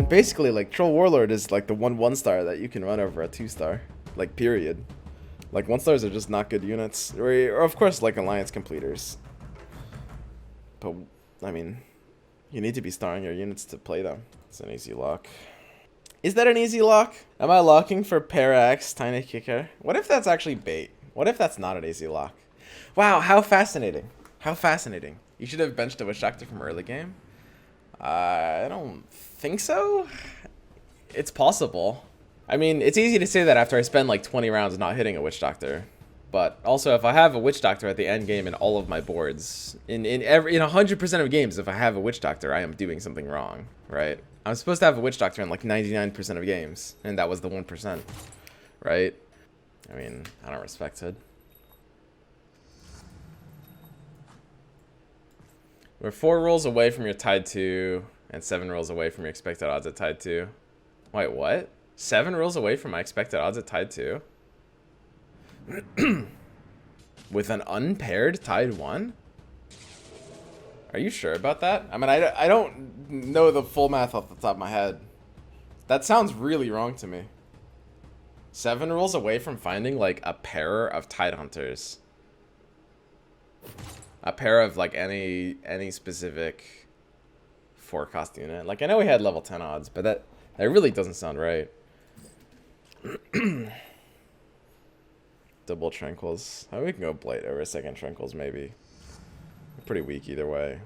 mean, basically, like, Troll Warlord is like the 1/1 that you can run over a 2-star. Like, period. Like, 1-stars are just not good units. Or of course, like, Alliance completers. But, I mean, you need to be starring your units to play them. It's an easy lock. Is that an easy lock? Am I locking for Parax, Tiny Kicker? What if that's actually bait? What if that's not an easy lock? Wow, how fascinating. How fascinating. You should have benched a Witch Doctor from early game. I don't think so. It's possible. I mean, it's easy to say that after I spend like 20 rounds not hitting a Witch Doctor. But also, if I have a Witch Doctor at the end game in all of my boards, in 100% of games, if I have a Witch Doctor, I am doing something wrong, right? I'm supposed to have a Witch Doctor in like 99% of games, and that was the 1%, right? I mean, I don't respect it. We're 4 rolls away from your Tide 2, and 7 rolls away from your expected odds at Tide 2. Wait, what? 7 rolls away from my expected odds at Tide 2? With an unpaired Tide 1? Are you sure about that? I mean, I don't know the full math off the top of my head. That sounds really wrong to me. 7 rolls away from finding, like, a pair of Tide Hunters. A pair of, like, any specific 4-cost unit. Like, I know we had level 10 odds, but that really doesn't sound right. Double Tranquils. Oh, we can go Blight over 2nd Tranquils, maybe. Pretty weak either way.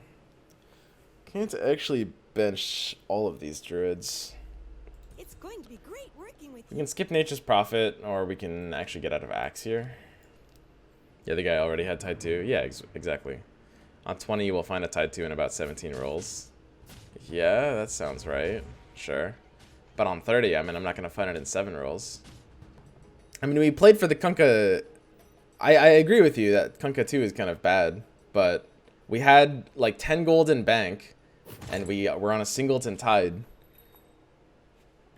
Can't actually bench all of these druids. It's going to be great working with We can skip Nature's Prophet, or we can actually get out of Axe here. Yeah, the guy already had Tide 2. Yeah, exactly. On 20, you will find a Tide 2 in about 17 rolls. Yeah, that sounds right. Sure. But on 30, I mean, I'm not going to find it in 7 rolls. I mean, we played for the Kunkka. I agree with you that Kunkka 2 is kind of bad, but we had like 10 gold in bank, and we were on a singleton Tide.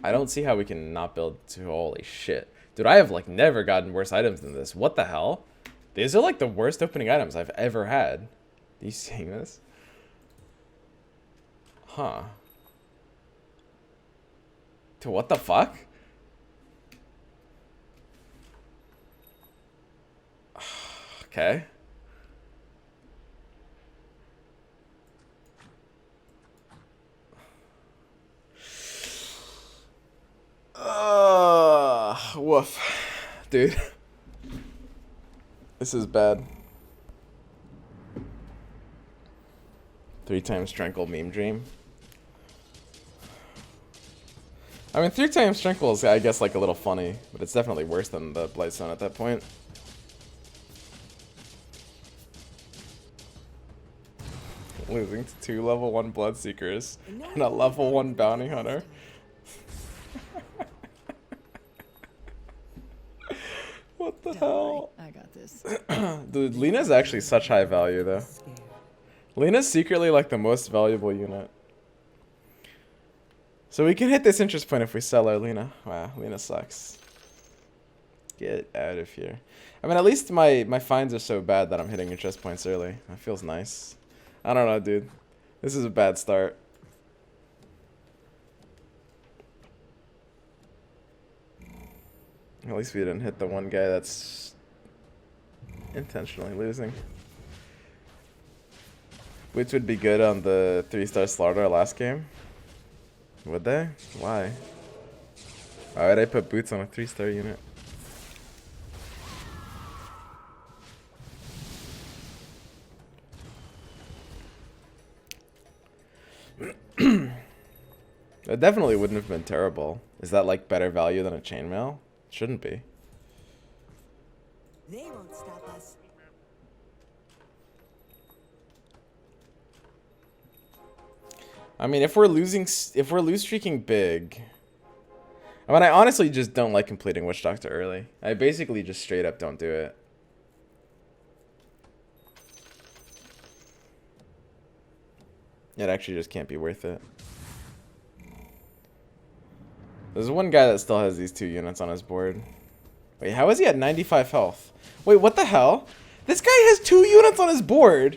I don't see how we can not build 2. Holy shit. Dude, I have like never gotten worse items than this. What the hell? These are like the worst opening items I've ever had. Are you seeing this? Huh. To what the fuck? Okay. Woof. Dude. This is bad. 3 times Tranquil meme dream. I mean, 3 times Tranquil is, I guess, like a little funny, but it's definitely worse than the Blightstone at that point. Losing to 2 level 1 Bloodseekers and a level 1 Bounty Hunter. What the hell? I got this. Dude, Lena's actually such high value, though. Lena's secretly like the most valuable unit. So we can hit this interest point if we sell our Lena. Wow, Lena sucks. Get out of here. I mean, at least my finds are so bad that I'm hitting interest points early. That feels nice. I don't know, dude. This is a bad start. At least we didn't hit the one guy that's intentionally losing. Which would be good on the 3-star slaughter last game. Would they? Why? Why would I put boots on a 3-star unit? It definitely wouldn't have been terrible. Is that like better value than a chainmail? Shouldn't be. They won't stop us. I mean, if we're lose streaking big, I mean, I honestly just don't like completing Witch Doctor early. I basically just straight up don't do it. It actually just can't be worth it. There's one guy that still has these 2 units on his board. Wait, how is he at 95 health? Wait, what the hell? This guy has 2 units on his board.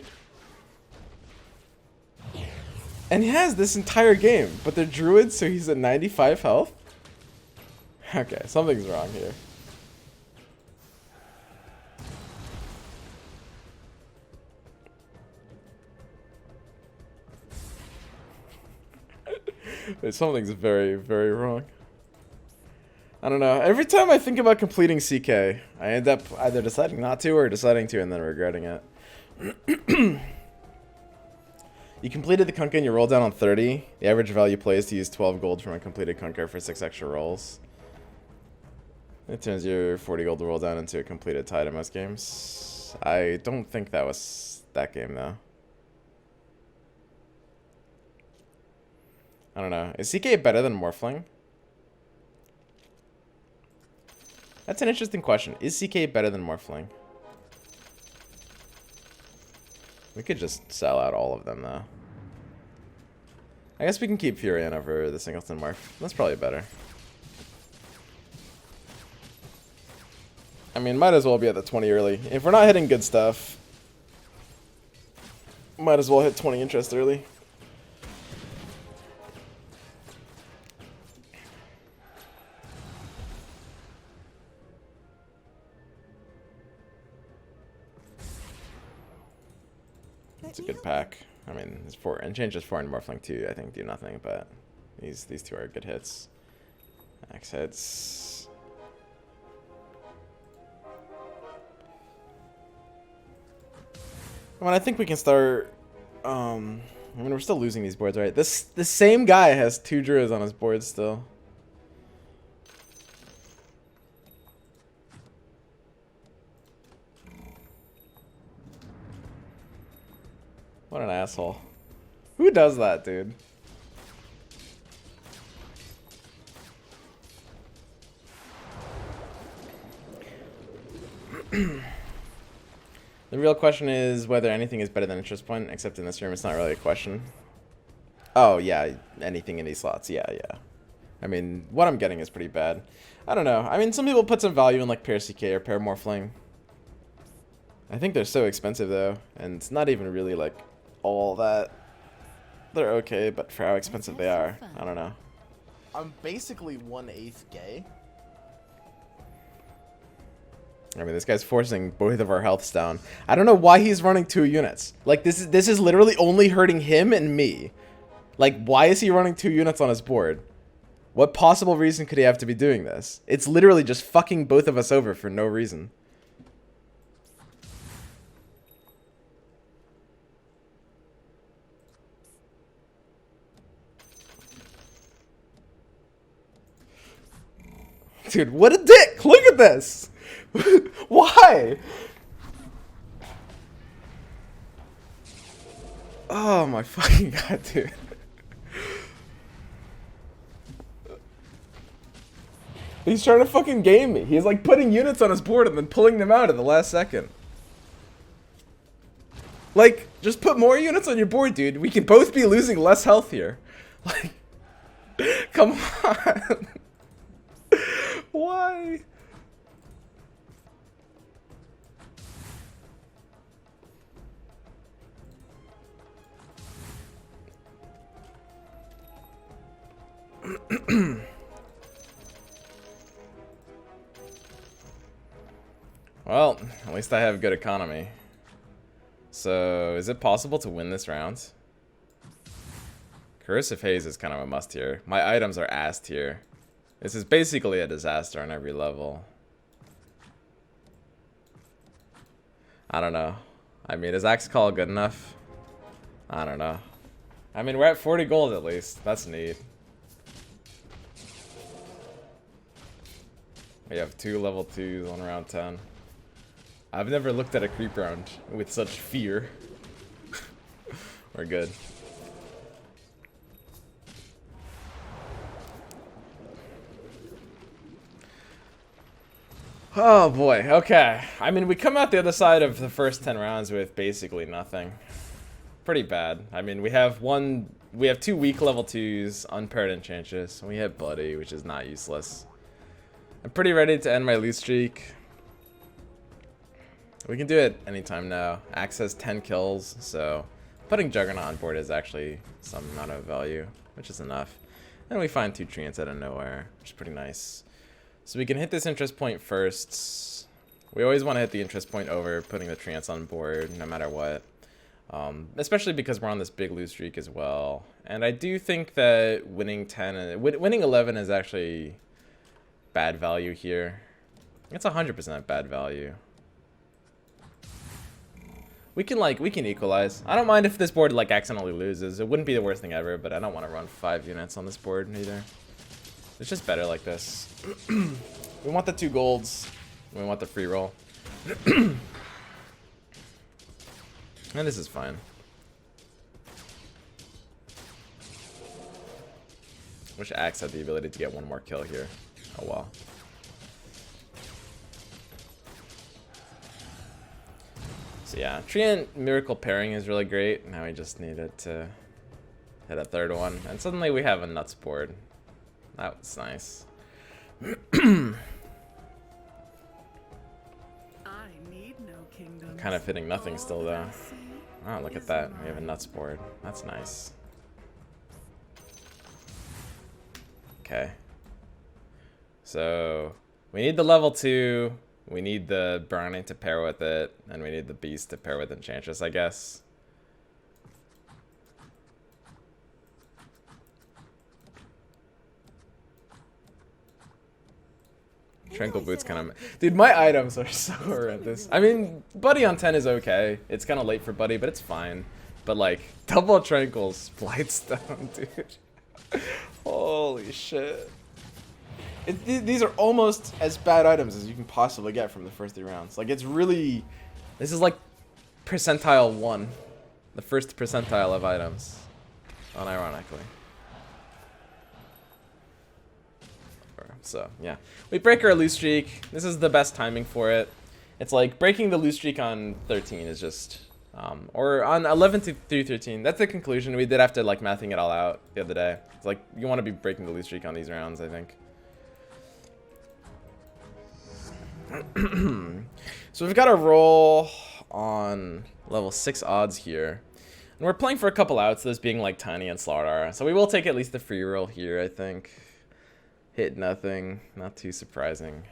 And he has this entire game, but they're druids, so he's at 95 health? Okay, something's wrong here. Something's very, very wrong. I don't know. Every time I think about completing CK, I end up either deciding not to or deciding to and then regretting it. You completed the Kunkka and you roll down on 30. The average value plays to use 12 gold from a completed Kunkka for 6 extra rolls. It turns your 40 gold roll down into a completed tide in most games. I don't think that was that game though. I don't know. Is CK better than Morphling? That's an interesting question. Is CK better than Morphling? We could just sell out all of them, though. I guess we can keep Furion over the Singleton Morph. That's probably better. I mean, might as well be at the 20 early. If we're not hitting good stuff, might as well hit 20 interest early. It's a good pack. I mean, it's 4 and changes 4 and Morphling 2. I think do nothing, but these two are good hits. Axe heads. I mean, I think we can start. I mean, we're still losing these boards, right? The same guy has 2 druids on his board still. What an asshole. Who does that, dude? The real question is whether anything is better than interest point, except in this room it's not really a question. Oh, yeah, anything in these slots, yeah. I mean, what I'm getting is pretty bad. I don't know. I mean, some people put some value in like Pair CK or Pair Morphling. I think they're so expensive though, and it's not even really like all that. They're okay, but for how expensive they are, I don't know. I'm basically 1/8 gay. I mean, this guy's forcing both of our healths down. I don't know why he's running 2 units. Like, this is literally only hurting him and me. Like, why is he running 2 units on his board? What possible reason could he have to be doing this? It's literally just fucking both of us over for no reason. Dude, what a dick! Look at this! Why? Oh my fucking god, dude. He's trying to fucking game me. He's like putting units on his board and then pulling them out at the last second. Like, just put more units on your board, dude. We can both be losing less health here. Like, come on. Why? Well, at least I have good economy. So, is it possible to win this round? Corrosive Haze is kind of a must here. My items are ass tier. This is basically a disaster on every level. I don't know. I mean, is Axe Call good enough? I don't know. I mean, we're at 40 gold at least. That's neat. We have 2 level 2s on round 10. I've never looked at a creep round with such fear. We're good. Oh boy, okay. I mean, we come out the other side of the first 10 rounds with basically nothing. Pretty bad. I mean, we have 2 weak level 2s, unpaired enchanters, and we have Buddy, which is not useless. I'm pretty ready to end my loot streak. We can do it anytime now. Axe has 10 kills, so putting Juggernaut on board is actually some amount of value, which is enough. And we find 2 treants out of nowhere, which is pretty nice. So we can hit this interest point first. We always want to hit the interest point over putting the treants on board, no matter what. Especially because we're on this big lose streak as well. And I do think that winning 10 and winning 11 is actually bad value here. It's 100% bad value. We can equalize. I don't mind if this board like accidentally loses. It wouldn't be the worst thing ever, but I don't want to run 5 units on this board either. It's just better like this. We want the 2 golds. We want the free roll. And this is fine. Wish Axe had the ability to get 1 more kill here. Oh well. So yeah, Treant Miracle pairing is really great. Now we just needed to hit a 3rd one. And suddenly we have a nuts board. That was nice. I need no kingdoms. Kind of hitting nothing still though. Oh, look at that. We have a nuts board. That's nice. Okay. So we need the level 2. We need the Browning to pair with it, and we need the Beast to pair with Enchantress, I guess. Tranquil Boots kind of... Dude, my items are so horrendous. I mean, Buddy on 10 is okay. It's kind of late for Buddy, but it's fine. But, like, double Tranquil's Blightstone, dude. Holy shit. These are almost as bad items as you can possibly get from the first 3 rounds. Like, it's really... This is like percentile 1. The first percentile of items. Unironically. So, yeah. We break our lose streak. This is the best timing for it. It's like breaking the lose streak on 13 is just... or on 11 through 13. That's the conclusion. We did have to, like, mathing it all out the other day. It's like, you want to be breaking the lose streak on these rounds, I think. So we've got a roll on level 6 odds here. And we're playing for a couple outs, those being like Tiny and Slardar. So we will take at least the free roll here, I think. Hit nothing. Not too surprising.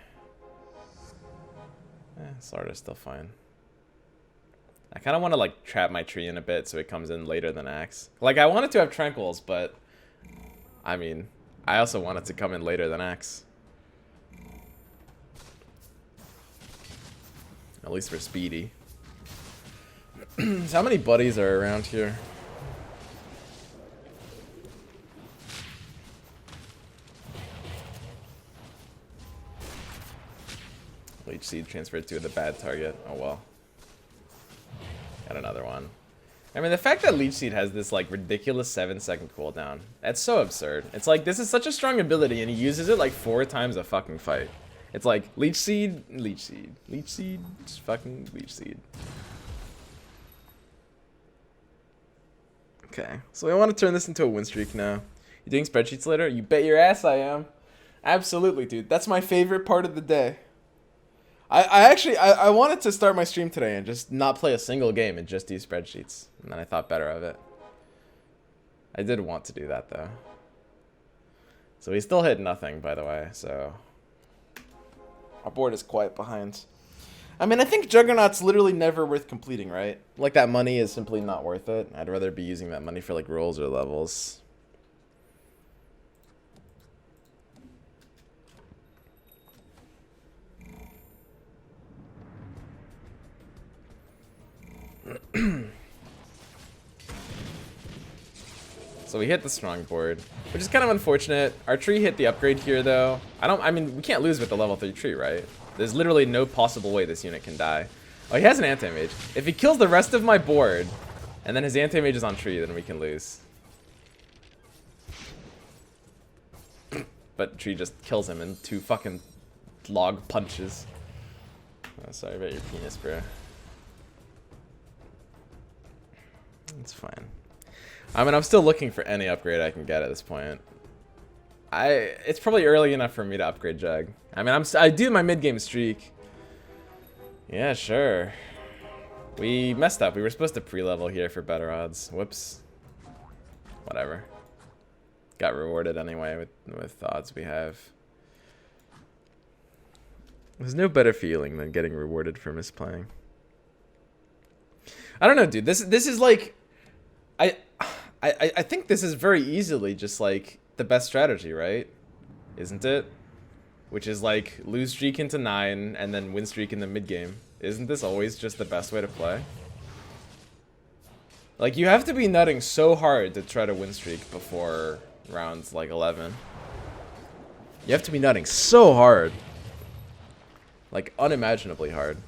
Slardar's still fine. I kind of want to like trap my tree in a bit so it comes in later than Axe. Like I wanted to have Tranquils, but I mean, I also want it to come in later than Axe. At least for speedy. So how many buddies are around here? Leech Seed transferred to the bad target. Oh well. Got another one. I mean, the fact that Leech Seed has this like ridiculous 7-second cooldown, that's so absurd. It's like, this is such a strong ability and he uses it like 4 times a fucking fight. It's like, Leech Seed, Leech Seed, Leech Seed, just fucking Leech Seed. Okay, so I want to turn this into a win streak now. You doing spreadsheets later? You bet your ass I am. Absolutely, dude. That's my favorite part of the day. I wanted to start my stream today and just not play a single game and just do spreadsheets. And then I thought better of it. I did want to do that, though. So we still hit nothing, by the way, so... Our board is quite behind. I mean, I think Juggernaut's literally never worth completing, right? Like, that money is simply not worth it. I'd rather be using that money for, like, rolls or levels. So we hit the strong board, which is kind of unfortunate. Our tree hit the upgrade here, though. I mean, we can't lose with the level 3 tree, right? There's literally no possible way this unit can die. Oh, he has an anti-mage. If he kills the rest of my board, and then his anti-mage is on tree, then we can lose. But tree just kills him in 2 fucking log punches. Oh, sorry about your penis, bro. It's fine. I mean, I'm still looking for any upgrade I can get at this point. It's probably early enough for me to upgrade Jug. I mean, I do my mid-game streak. Yeah, sure. We messed up. We were supposed to pre-level here for better odds. Whoops. Whatever. Got rewarded anyway with the odds we have. There's no better feeling than getting rewarded for misplaying. I don't know, dude. This is like, I think this is very easily just like the best strategy, right? Isn't it? Which is like lose streak into 9 and then win streak in the mid game. Isn't this always just the best way to play? Like, you have to be nutting so hard to try to win streak before rounds like 11. You have to be nutting so hard. Like, unimaginably hard.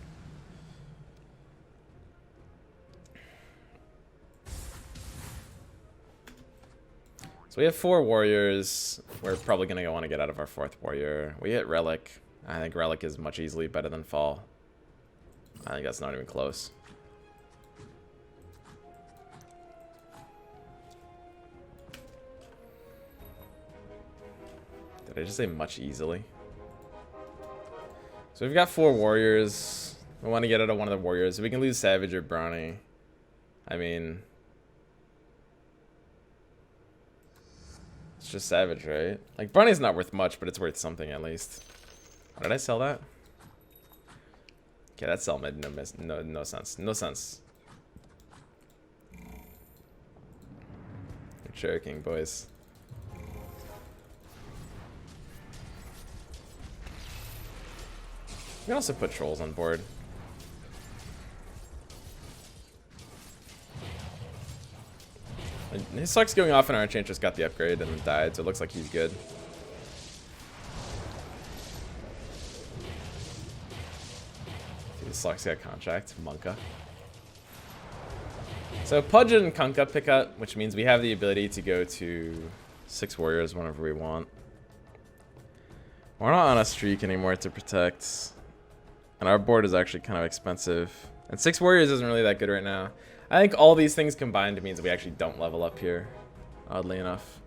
So we have 4 warriors. We're probably going to want to get out of our 4th warrior. We hit Relic. I think Relic is much easily better than Fall. I think that's not even close. Did I just say much easily? So we've got 4 warriors. We want to get out of one of the warriors. We can lose Savage or Brownie. I mean, it's just Savage, right? Like, Brownie's not worth much, but it's worth something at least. Did I sell that? Okay, that sell made no sense. No sense. You're joking, boys. You can also put trolls on board. His sucks going off and our Enchantress got the upgrade and died, so it looks like he's good. His sucks got contract, Monka. So Pudge and Kunkka pick up, which means we have the ability to go to 6 warriors whenever we want. We're not on a streak anymore to protect. And our board is actually kind of expensive. And 6 warriors isn't really that good right now. I think all these things combined means we actually don't level up here, oddly enough.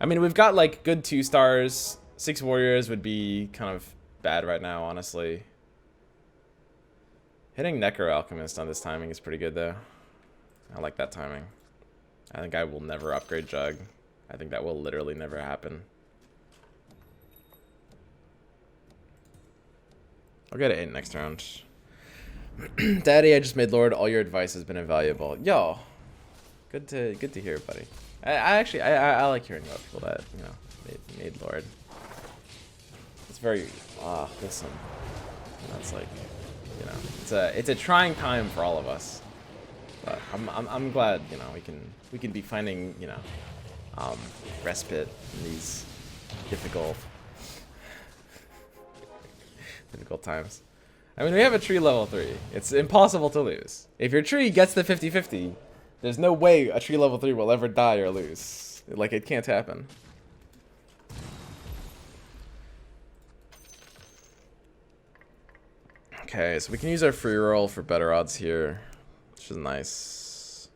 I mean, we've got like good 2 stars. 6 warriors would be kind of bad right now, honestly. Hitting Necro Alchemist on this timing is pretty good though. I like that timing. I think I will never upgrade Jug. I think that will literally never happen. I'll get an 8 next round. Daddy, I just made Lord. All your advice has been invaluable. Yo, good to hear, buddy. I like hearing about people that, you know, made Lord. It's very wholesome. You know, it's like, you know, it's a trying time for all of us. But I'm glad, you know, we can be finding, you know, respite in these difficult times. I mean, we have a tree level 3. It's impossible to lose. If your tree gets the 50-50, there's no way a tree level 3 will ever die or lose. Like, it can't happen. Okay, so we can use our free roll for better odds here, which is nice.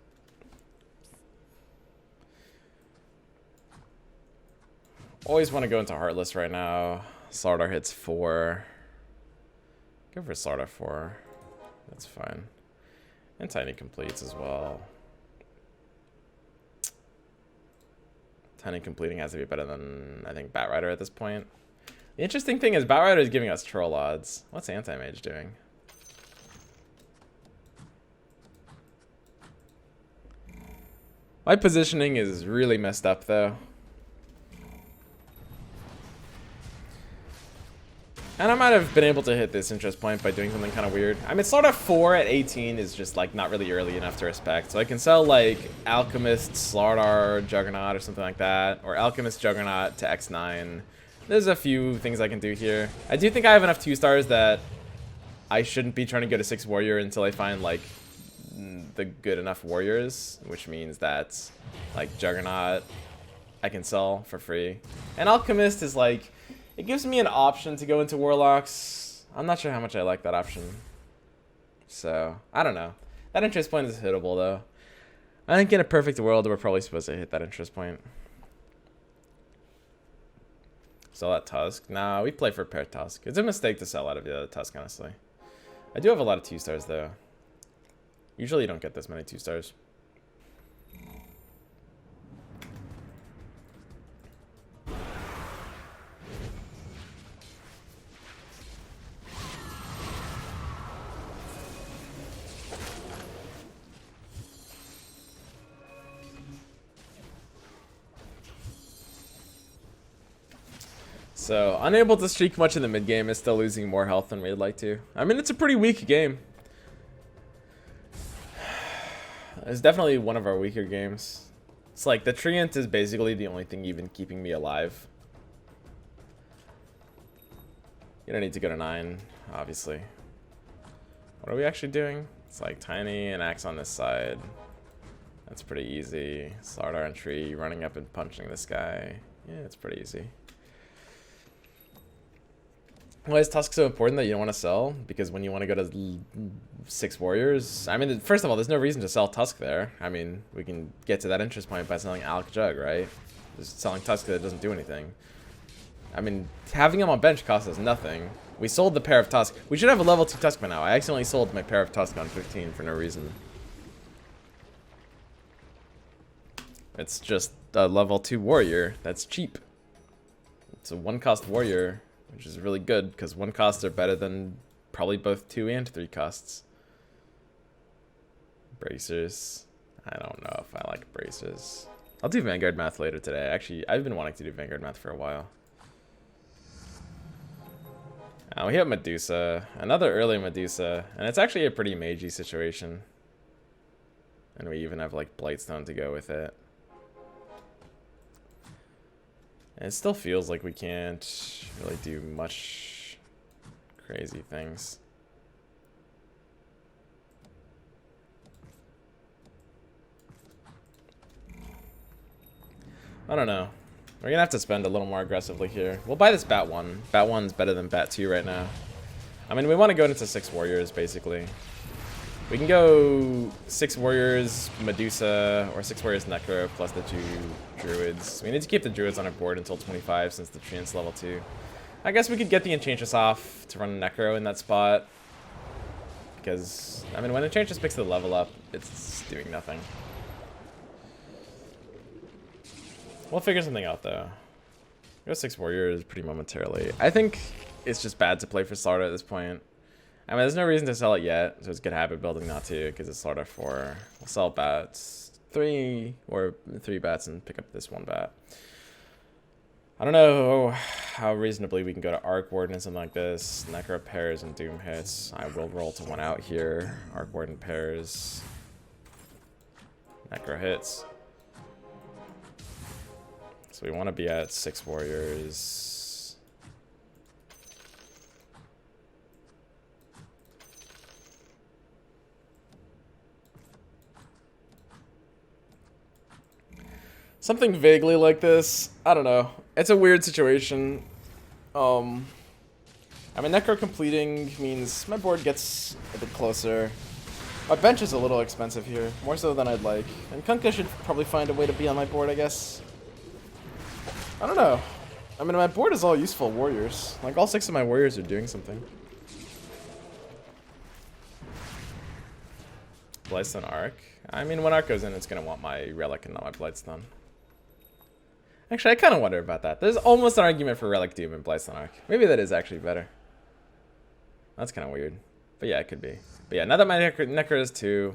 Always want to go into Heartless right now. Slardar hits 4. Go for Slardar 4. That's fine. And Tiny completes as well. Tiny completing has to be better than, I think, Batrider at this point. The interesting thing is Batrider is giving us troll odds. What's Anti-Mage doing? My positioning is really messed up, though. And I might have been able to hit this interest point by doing something kind of weird. I mean, Slardar 4 at 18 is just, like, not really early enough to respect. So I can sell, like, Alchemist, Slardar, Juggernaut, or something like that. Or Alchemist, Juggernaut to X9. There's a few things I can do here. I do think I have enough 2 stars that I shouldn't be trying to go to 6 warrior until I find, like, the good enough warriors. Which means that, like, Juggernaut I can sell for free. And Alchemist is, like... It gives me an option to go into Warlocks. I'm not sure how much I like that option. So, I don't know. That interest point is hittable, though. I think in a perfect world, we're probably supposed to hit that interest point. Sell that Tusk. Nah, we play for pair Tusk. It's a mistake to sell out of the other Tusk, honestly. I do have a lot of 2 stars, though. Usually you don't get this many 2 stars. So, unable to streak much in the mid game is still losing more health than we'd like to. I mean, it's a pretty weak game. It's definitely one of our weaker games. It's like the Treant is basically the only thing even keeping me alive. You don't need to go to 9, obviously. What are we actually doing? It's like Tiny and Axe on this side. That's pretty easy. Slardar and Tree running up and punching this guy. Yeah, it's pretty easy. Why is Tusk so important that you don't want to sell? Because when you want to go to 6 warriors, I mean, first of all, there's no reason to sell Tusk there. I mean, we can get to that interest point by selling Alec Jug, right? Just selling Tusk that doesn't do anything. I mean, having him on bench costs us nothing. We sold the pair of Tusk. We should have a level 2 Tusk by now. I accidentally sold my pair of Tusk on 15 for no reason. It's just a level 2 warrior that's cheap. It's a 1-cost warrior, which is really good because 1 costs are better than probably both 2 and 3 costs. Bracers. I don't know if I like bracers. I'll do Vanguard math later today. Actually, I've been wanting to do Vanguard math for a while. We have Medusa, another early Medusa, and it's actually a pretty magey situation. And we even have like Blightstone to go with it. And it still feels like we can't really do much crazy things. I don't know. We're gonna have to spend a little more aggressively here. We'll buy this Bat 1. Bat 1's better than Bat 2 right now. I mean, we want to go into 6 warriors, basically. We can go 6 warriors, Medusa, or 6 warriors Necro, plus the 2 druids. We need to keep the druids on our board until 25, since the Treant's level 2. I guess we could get the Enchantress off to run Necro in that spot. Because, I mean, when Enchantress picks the level up, it's doing nothing. We'll figure something out, though. Go 6 warriors pretty momentarily. I think it's just bad to play for Slardar at this point. I mean, there's no reason to sell it yet, so it's good habit building not to, because it's Slardar 4. We'll sell bats 3 or 3 bats and pick up this 1 bat. I don't know how reasonably we can go to Arc Warden and something like this. Necro pairs and Doom hits. I will roll to 1 out here. Arc Warden pairs. Necro hits. So we want to be at 6 warriors. Something vaguely like this. I don't know. It's a weird situation. I mean, Necro completing means my board gets a bit closer. My bench is a little expensive here, more so than I'd like. And Kunkka should probably find a way to be on my board, I guess. I don't know. I mean, my board is all useful warriors. Like, all 6 of my warriors are doing something. Blightstone Arc. I mean, when Arc goes in, it's going to want my Relic and not my Blightstone. Actually, I kind of wonder about that. There's almost an argument for Relic Doom and Blightstone Arc. Maybe that is actually better. That's kind of weird. But yeah, it could be. But yeah, now that my Necro is 2,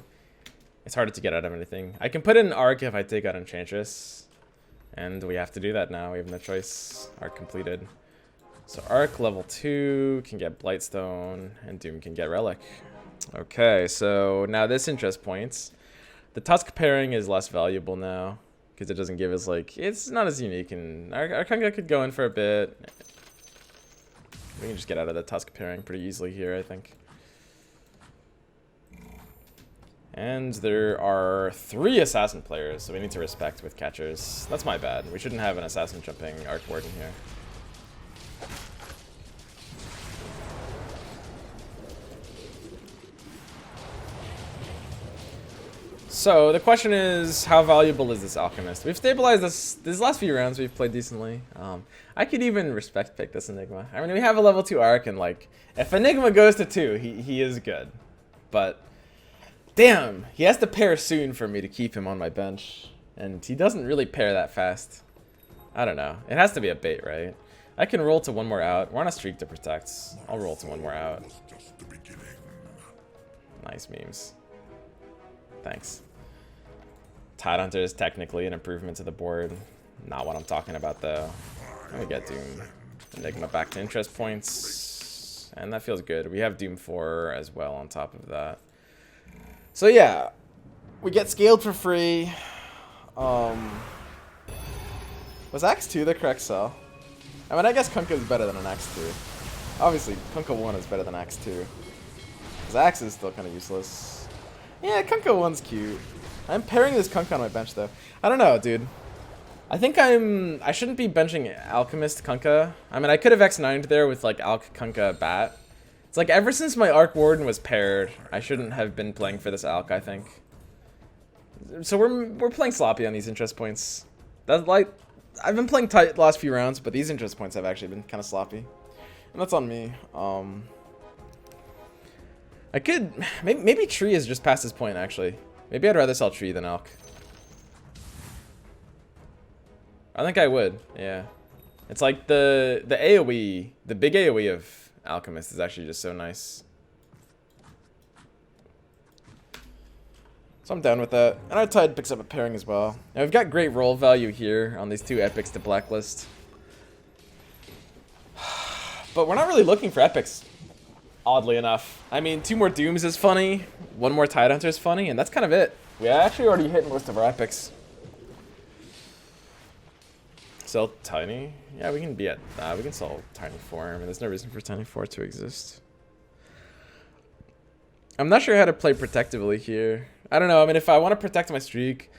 it's harder to get out of anything. I can put in Arc if I take out Enchantress. And we have to do that now. We have no choice. Arc completed. So Arc level 2 can get Blightstone, and Doom can get Relic. Okay, so now this interest points. The Tusk pairing is less valuable now, because it doesn't give us, like, it's not as unique, and our Kunkka could go in for a bit. We can just get out of the Tusk pairing pretty easily here, I think. And there are 3 assassin players, so we need to respect with catchers. That's my bad. We shouldn't have an assassin jumping Arc Warden here. So the question is, how valuable is this Alchemist? We've stabilized this. These last few rounds we've played decently. I could even respect pick this Enigma. I mean, we have a level 2 Arc, and like, if Enigma goes to 2, he is good. But Damn, he has to pair soon for me to keep him on my bench. And he doesn't really pair that fast. I don't know. It has to be a bait, right? I can roll to one more out. We're on a streak to protect. I'll roll to one more out. Nice memes. Thanks. Tidehunter is technically an improvement to the board. Not what I'm talking about, though. We get Doom. Enigma back to interest points. And that feels good. We have Doom 4 as well on top of that. So yeah, we get scaled for free. Was Axe 2 the correct sell? I mean, I guess Kunkka is better than an Axe 2. Obviously, Kunkka 1 is better than Axe 2. Because Axe is still kind of useless. Yeah, Kunkka 1's cute. I'm pairing this Kunkka on my bench, though. I don't know, dude. I think I shouldn't be benching Alchemist Kunkka. I mean, I could have X9'd there with, like, Alch Kunkka Bat. It's like, ever since my Arc Warden was paired, I shouldn't have been playing for this Alch, I think. So we're playing sloppy on these interest points. That's like, I've been playing tight the last few rounds, but these interest points have actually been kind of sloppy. And that's on me. I could, maybe Tree is just past this point, actually. Maybe I'd rather sell Tree than Alch. I think I would, yeah. It's like the AoE, the big AoE of Alchemist is actually just so nice. So I'm down with that. And our Tide picks up a pairing as well. Now we've got great roll value here on these two epics to blacklist. But we're not really looking for epics, oddly enough. I mean, 2 more Dooms is funny, 1 more Tidehunter is funny, and that's kind of it. We actually already hit most of our epics. Sell Tiny? Yeah, we can be at, we can sell Tiny 4. I mean, there's no reason for Tiny 4 to exist. I'm not sure how to play protectively here. I don't know, I mean, if I want to protect my streak,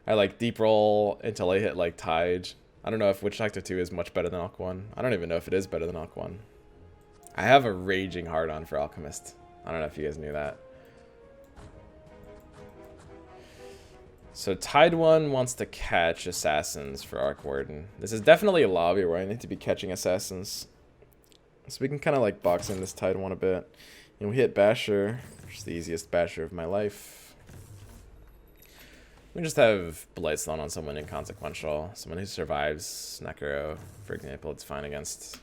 I like deep roll until I hit like Tide. I don't know if Witch Doctor 2 is much better than Alch 1. I don't even know if it is better than Alch 1. I have a raging hard on for Alchemist. I don't know if you guys knew that. So Tide 1 wants to catch Assassins for Arc Warden. This is definitely a lobby where I need to be catching Assassins. So we can kind of like box in this Tide 1 a bit. And we hit Basher, which is the easiest Basher of my life. We just have Blightstone on someone inconsequential. Someone who survives Nekiro, for example, it's fine against.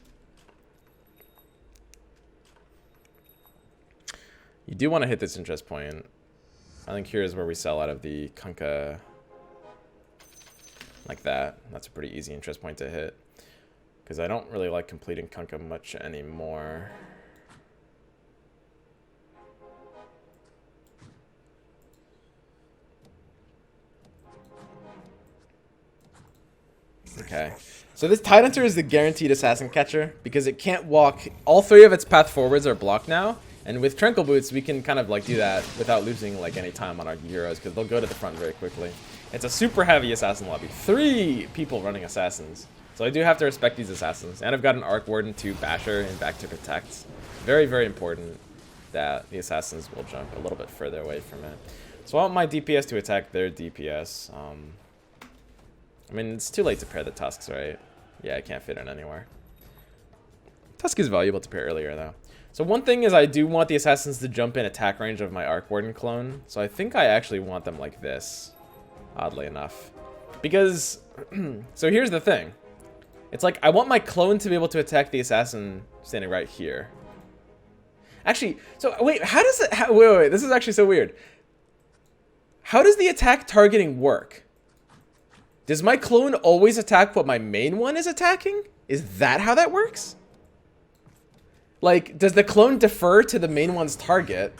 You do want to hit this interest point. I think here is where we sell out of the Kunkka like that. That's a pretty easy interest point to hit. Because I don't really like completing Kunkka much anymore. Okay, so this Tidehunter is the guaranteed assassin catcher because it can't walk. All 3 of its path forwards are blocked now, and with Tranquil Boots we can kind of like do that without losing like any time on our heroes because they'll go to the front very quickly. It's a super heavy assassin lobby. 3 people running assassins, so I do have to respect these assassins. And I've got an Arc Warden to Basher and back to protect. Very, very important that the assassins will jump a little bit further away from it. So I want my DPS to attack their DPS. I mean, it's too late to pair the Tusks, right? Yeah, I can't fit in anywhere. Tusk is valuable to pair earlier, though. So one thing is I do want the Assassins to jump in attack range of my Arc Warden clone. So I think I actually want them like this, oddly enough. Because, so here's the thing. It's like, I want my clone to be able to attack the Assassin standing right here. Actually, so wait, how does it, wait, this is actually so weird. How does the attack targeting work? Does my clone always attack what my main one is attacking? Is that how that works? Like, does the clone defer to the main one's target?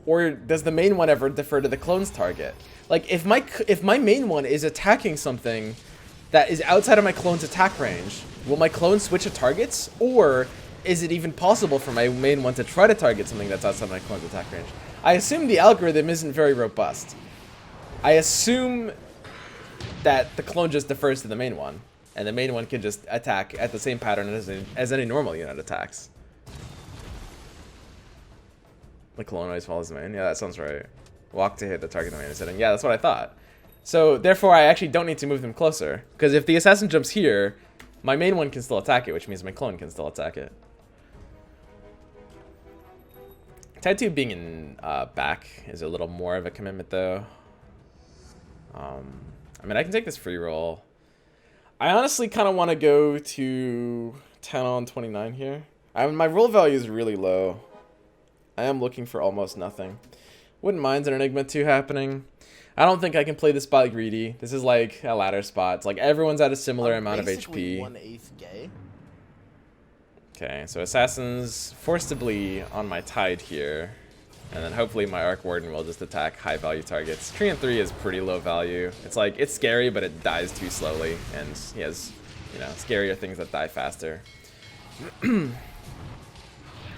Or does the main one ever defer to the clone's target? Like, if my main one is attacking something that is outside of my clone's attack range, will my clone switch to targets? Or is it even possible for my main one to try to target something that's outside of my clone's attack range? I assume the algorithm isn't very robust. I assume that the clone just defers to the main one, and the main one can just attack at the same pattern as any normal unit attacks. The clone always follows the main. Yeah, that sounds right. Walk to hit the target the main is hitting. Yeah, that's what I thought. So therefore, I actually don't need to move them closer, because if the assassin jumps here, my main one can still attack it, which means my clone can still attack it. Tattoo being in back is a little more of a commitment, though. I mean, I can take this free roll. I honestly kind of want to go to 10 on 29 here. I mean, my roll value is really low. I am looking for almost nothing. Wouldn't mind an Enigma 2 happening. I don't think I can play this spot greedy. This is like a ladder spot. It's like everyone's at a similar amount of HP. 1/8 gay. Okay, so Assassin's forcibly on my tide here. And then hopefully my Arc Warden will just attack high value targets. Treant 3 is pretty low value. It's like, it's scary, but it dies too slowly. And he has, you know, scarier things that die faster.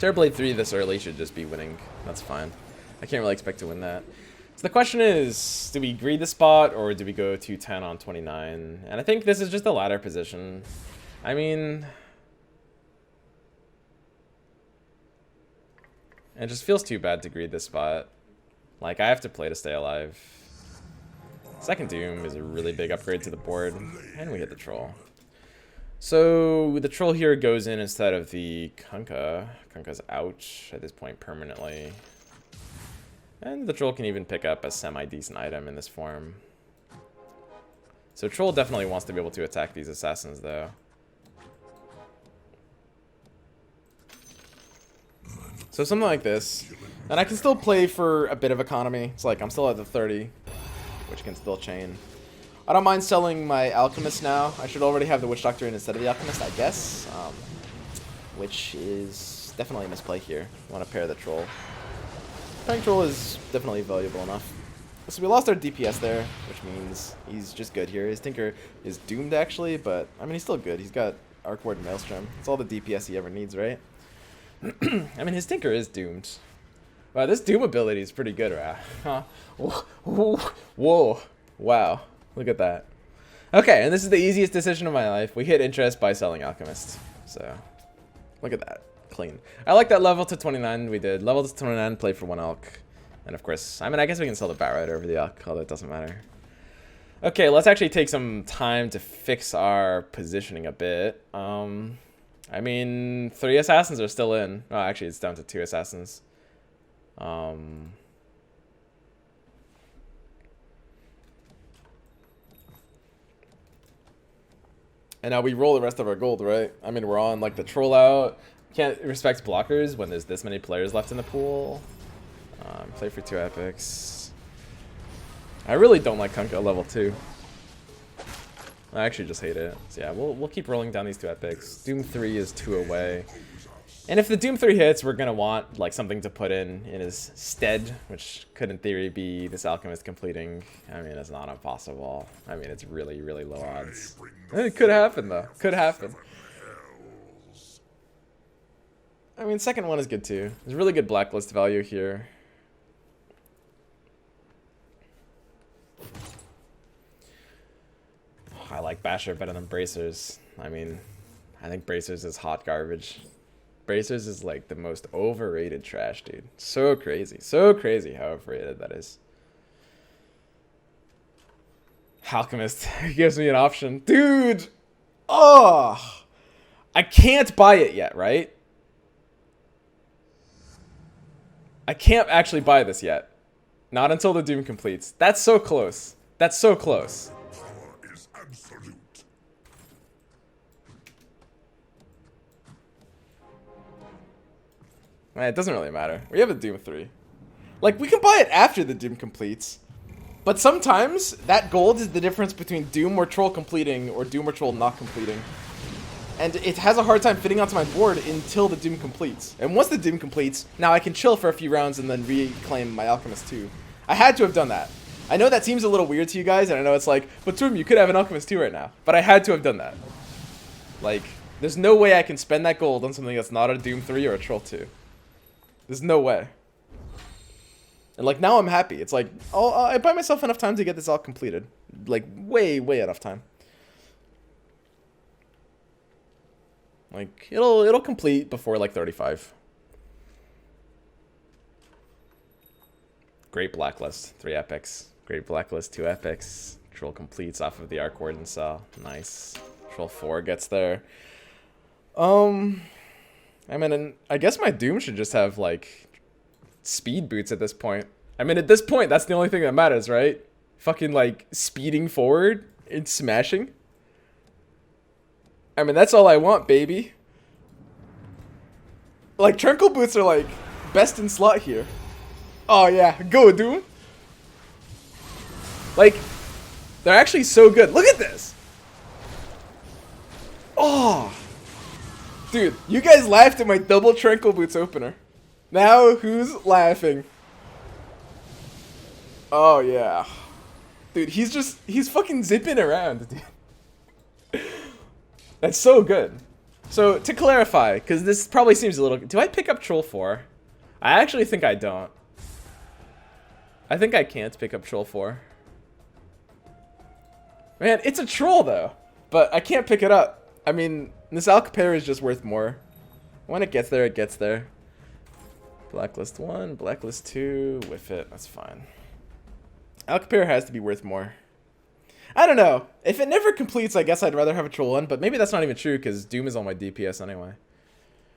Terrorblade 3 this early should just be winning. That's fine. I can't really expect to win that. So the question is, do we greed the spot or do we go to 10 on 29? And I think this is just a ladder position. I mean, it just feels too bad to greed this spot. Like, I have to play to stay alive. Second Doom is a really big upgrade to the board. And we hit the Troll. So the Troll here goes in instead of the Kunkka. Kunkka's out at this point permanently. And the Troll can even pick up a semi-decent item in this form. So Troll definitely wants to be able to attack these Assassins, though. So something like this. And I can still play for a bit of economy. It's like I'm still at the 30, which can still chain. I don't mind selling my Alchemist now. I should already have the Witch Doctor in instead of the Alchemist, I guess. Which is definitely a misplay here. I want to pair the Troll. Pairing Troll is definitely valuable enough. So we lost our DPS there, which means he's just good here. His Tinker is doomed, actually, but, I mean, he's still good. He's got Arc Ward and Maelstrom. It's all the DPS he ever needs, right? I mean, his Tinker is doomed. Wow, this Doom ability is pretty good, right? Huh? Whoa. Wow. Look at that. Okay, and this is the easiest decision of my life. We hit interest by selling Alchemist. So, look at that. Clean. I like that level to 29 we did. Level to 29, play for 1 Alch. And of course, I mean, I guess we can sell the Bat Rider over the Alch, although it doesn't matter. Okay, let's actually take some time to fix our positioning a bit. I mean, 3 Assassins are still in. Oh, actually, it's down to 2 Assassins. And now we roll the rest of our gold, right? I mean, we're on, like, the Troll out. Can't respect blockers when there's this many players left in the pool. Play for 2 epics. I really don't like Kunkka level 2. I actually just hate it. So yeah, we'll keep rolling down these 2 epics. Doom 3 is 2 away. And if the Doom 3 hits, we're going to want like something to put in his stead, which could in theory be this Alchemist completing. I mean, it's not impossible. I mean, it's really, really low odds. It could happen, though. Could happen. I mean, second one is good, too. There's really good blacklist value here. I like Basher better than Bracers. I mean, I think Bracers is hot garbage. Bracers is like the most overrated trash, dude. So crazy. So crazy how overrated that is. Alchemist gives me an option. Dude! Oh! I can't buy it yet, right? I can't actually buy this yet. Not until the Doom completes. That's so close. That's so close. Power is absolute. It doesn't really matter. We have a Doom 3. Like, we can buy it after the Doom completes. But sometimes, that gold is the difference between Doom or Troll completing or Doom or Troll not completing. And it has a hard time fitting onto my board until the Doom completes. And once the Doom completes, now I can chill for a few rounds and then reclaim my Alchemist 2. I had to have done that. I know that seems a little weird to you guys, and I know it's like, but Toom, you could have an Alchemist 2 right now. But I had to have done that. Like, there's no way I can spend that gold on something that's not a Doom 3 or a Troll 2. There's no way. And like, now I'm happy. It's like, I buy myself enough time to get this all completed. Like, way, way enough time. Like, it'll complete before like 35. Great blacklist, 3 epics. Great blacklist, 2 epics. Troll completes off of the Arc Warden cell. Nice. Troll 4 gets there. I mean, and I guess my Doom should just have like speed boots at this point. I mean, at this point, that's the only thing that matters, right? Fucking, like, speeding forward and smashing. I mean, that's all I want, baby. Like, Tranquil Boots are, like, best in slot here. Oh, yeah. Go, Doom. Like, they're actually so good. Look at this. Oh. Dude, you guys laughed at my double Tranquil Boots opener. Now, who's laughing? Oh, yeah. Dude, he's fucking zipping around, dude. That's so good. So, to clarify, because this probably seems a little... Do I pick up Troll 4? I actually think I don't. I think I can't pick up Troll 4. Man, it's a troll, though. But I can't pick it up. I mean, this Alcapair is just worth more. When it gets there, it gets there. Blacklist 1, Blacklist 2, whiff it. That's fine. Alcapair has to be worth more. I don't know. If it never completes, I guess I'd rather have a Troll 1, but maybe that's not even true because Doom is on my DPS anyway.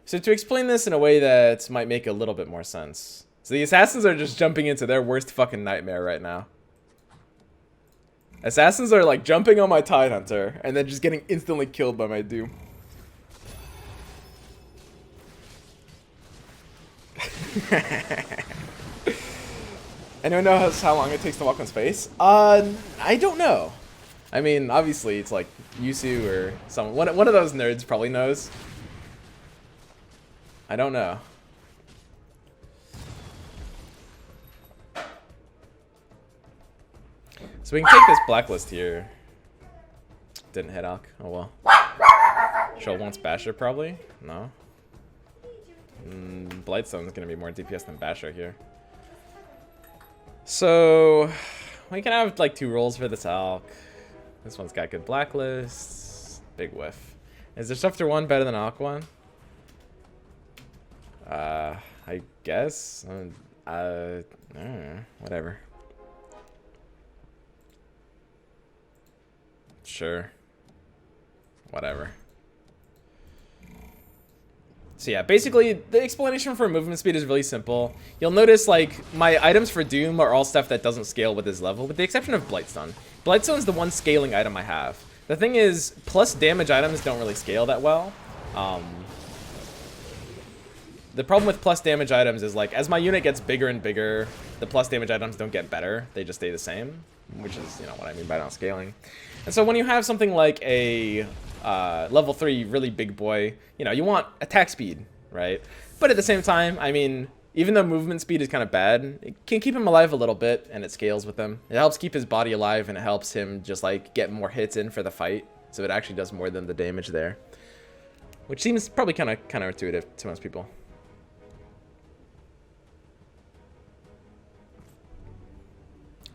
So to explain this in a way that might make a little bit more sense. So the Assassins are just jumping into their worst fucking nightmare right now. Assassins are like jumping on my Tidehunter and then just getting instantly killed by my Doom. Anyone knows how long it takes to walk on space? I don't know. I mean, obviously, it's like Yusu or someone. One of those nerds probably knows. I don't know. So we can take this Blacklist here. Didn't hit Alk. Oh well. Troll wants Basher probably? No. Blightstone's gonna be more DPS than Basher here. So we can have like 2 rolls for this Alk. This one's got good Blacklists. Big whiff. Is there Schefter 1 better than Alk 1? I guess. I don't know, whatever. Sure. Whatever. So yeah, basically, the explanation for movement speed is really simple. You'll notice, like, my items for Doom are all stuff that doesn't scale with his level, with the exception of Blightstone. Blightstone's the one scaling item I have. The thing is, plus damage items don't really scale that well. The problem with plus damage items is, like, as my unit gets bigger and bigger, the plus damage items don't get better. They just stay the same, which is, you know, what I mean by not scaling. And so when you have something like a level 3 really big boy, you know, you want attack speed, right? But at the same time, I mean, even though movement speed is kind of bad, it can keep him alive a little bit, and it scales with him. It helps keep his body alive, and it helps him just, like, get more hits in for the fight. So it actually does more than the damage there. Which seems probably kind of counterintuitive to most people.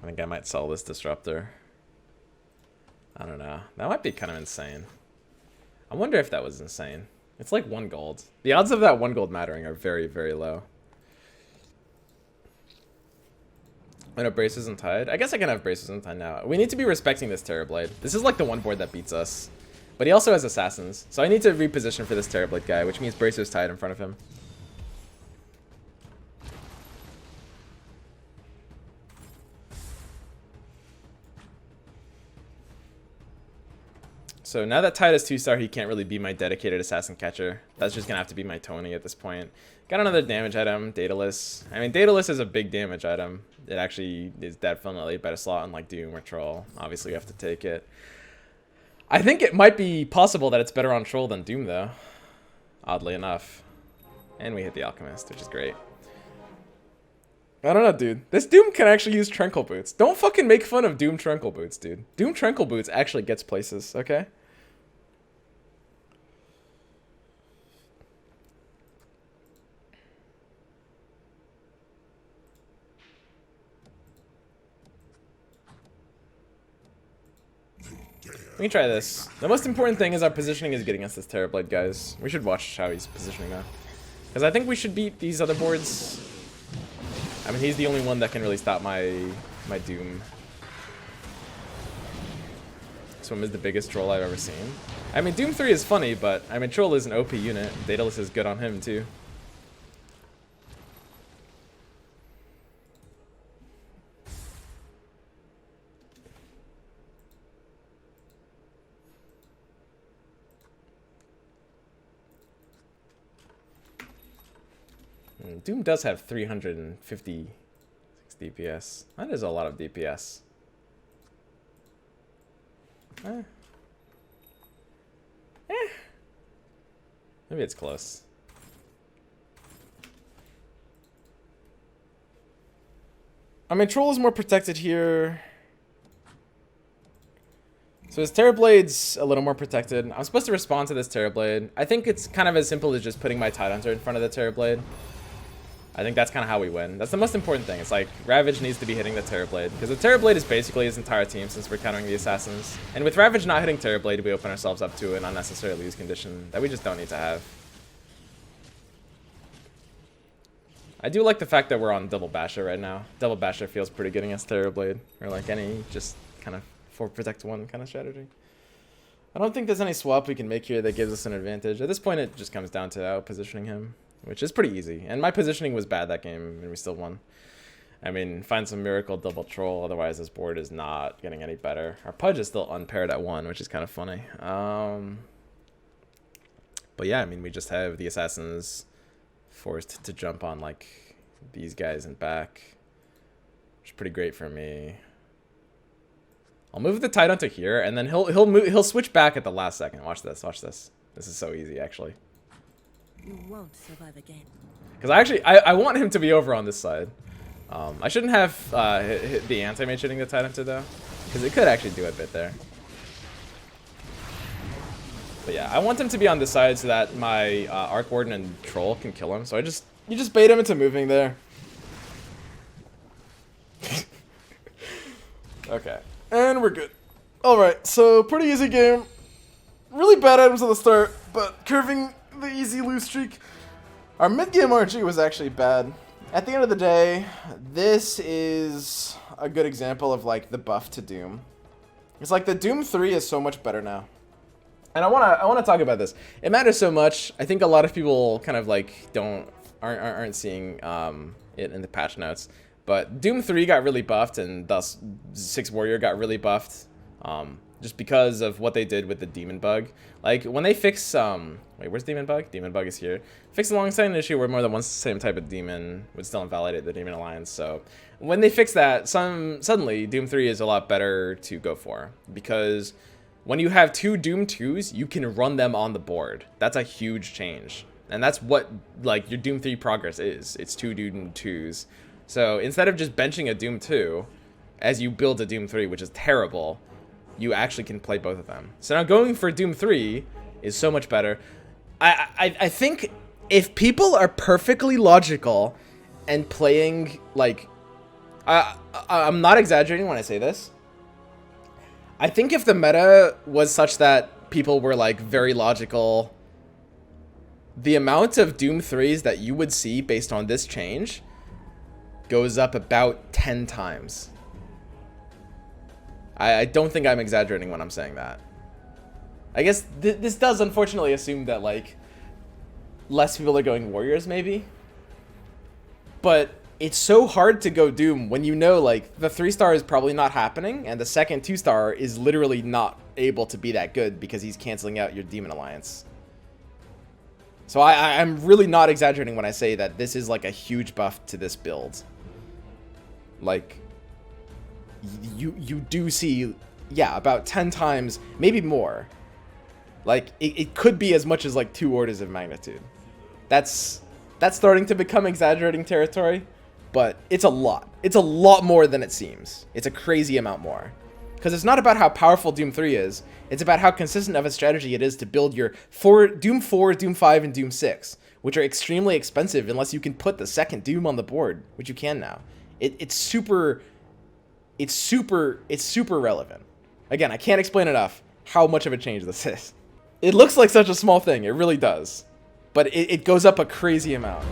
I think I might sell this Disruptor. I don't know. That might be kind of insane. I wonder if that was insane. It's like 1 gold. The odds of that 1 gold mattering are very, very low. I know Braces and Tide. I guess I can have Braces and Tide now. We need to be respecting this Terrorblade. This is like the one board that beats us. But he also has Assassins. So I need to reposition for this Terrorblade guy, which means Bracers Tide in front of him. So now that Tide is 2-star, he can't really be my dedicated Assassin Catcher. That's just going to have to be my Tony at this point. Got another damage item, Daedalus. I mean, Daedalus is a big damage item. It actually is definitely a better slot unlike Doom or Troll. Obviously, you have to take it. I think it might be possible that it's better on Troll than Doom, though. Oddly enough. And we hit the Alchemist, which is great. I don't know, dude. This Doom can actually use Tranquil Boots. Don't fucking make fun of Doom Tranquil Boots, dude. Doom Tranquil Boots actually gets places, okay? We can try this. The most important thing is our positioning is getting us this Terrorblade, guys. We should watch how he's positioning now. Because I think we should beat these other boards. I mean, he's the only one that can really stop my Doom. This one is the biggest troll I've ever seen. I mean, Doom 3 is funny, but I mean, Troll is an OP unit. Daedalus is good on him, too. Doom does have 356 DPS. That is a lot of DPS. Maybe it's close. I mean, Troll is more protected here. So his Terrorblade's a little more protected. I'm supposed to respond to this Terrorblade. I think it's kind of as simple as just putting my Tidehunter in front of the Terrorblade. I think that's kind of how we win. That's the most important thing. It's like, Ravage needs to be hitting the Terrorblade. Because the Terrorblade is basically his entire team since we're countering the Assassins. And with Ravage not hitting Terrorblade, we open ourselves up to an unnecessary lose condition that we just don't need to have. I do like the fact that we're on Double Basher right now. Double Basher feels pretty good against Terrorblade. Or like any just kind of 4 protect 1 kind of strategy. I don't think there's any swap we can make here that gives us an advantage. At this point, it just comes down to out positioning him, which is pretty easy. And my positioning was bad that game, and we still won. I mean, find some miracle double troll, otherwise this board is not getting any better. Our Pudge is still unpaired at 1, which is kind of funny. But yeah, I mean, we just have the Assassins forced to jump on like these guys and back, which is pretty great for me. I'll move the Tidehunter here, and then he'll switch back at the last second. Watch this, watch this. This is so easy, actually. You won't survive again. Because I want him to be over on this side. I shouldn't have hit the anti-mage hitting the Tidehunter though, because it could actually do a bit there. But yeah, I want him to be on this side so that my Arc Warden and Troll can kill him. So you just bait him into moving there. Okay, and we're good. All right, so pretty easy game. Really bad items at the start, but curving the easy lose streak. Our mid-game RNG was actually bad. At the end of the day, this is a good example of like the buff to Doom. It's like the Doom 3 is so much better now. And I wanna talk about this. It matters so much. I think a lot of people kind of like aren't seeing it in the patch notes. But Doom 3 got really buffed, and thus 6 Warrior got really buffed. Just because of what they did with the Demon Bug. Like, when they fix, wait, where's Demon Bug? Demon Bug is here. Fix alongside an issue where more than one same type of demon would still invalidate the Demon Alliance. So, when they fix that, suddenly, Doom 3 is a lot better to go for. Because when you have 2 Doom 2s, you can run them on the board. That's a huge change. And that's what, like, your Doom 3 progress is. It's 2 Doom 2s. So, instead of just benching a Doom 2, as you build a Doom 3, which is terrible, you actually can play both of them. So now going for Doom 3 is so much better. I think if people are perfectly logical and playing, like, I'm not exaggerating when I say this. I think if the meta was such that people were, like, very logical, the amount of Doom 3s that you would see based on this change goes up about 10 times. I don't think I'm exaggerating when I'm saying that. I guess this does unfortunately assume that, like, less people are going Warriors, maybe. But it's so hard to go Doom when you know, like, the 3-star is probably not happening, and the second 2-star is literally not able to be that good because he's canceling out your Demon Alliance. So I'm really not exaggerating when I say that this is, like, a huge buff to this build. Like, you do see, yeah, about 10 times, maybe more. Like, it could be as much as, like, 2 orders of magnitude. That's starting to become exaggerating territory, but it's a lot. It's a lot more than it seems. It's a crazy amount more. Because it's not about how powerful Doom 3 is, it's about how consistent of a strategy it is to build your Doom 4, Doom 5, and Doom 6, which are extremely expensive unless you can put the second Doom on the board, which you can now. It's super relevant. Again, I can't explain enough how much of a change this is. It looks like such a small thing, it really does. But it goes up a crazy amount.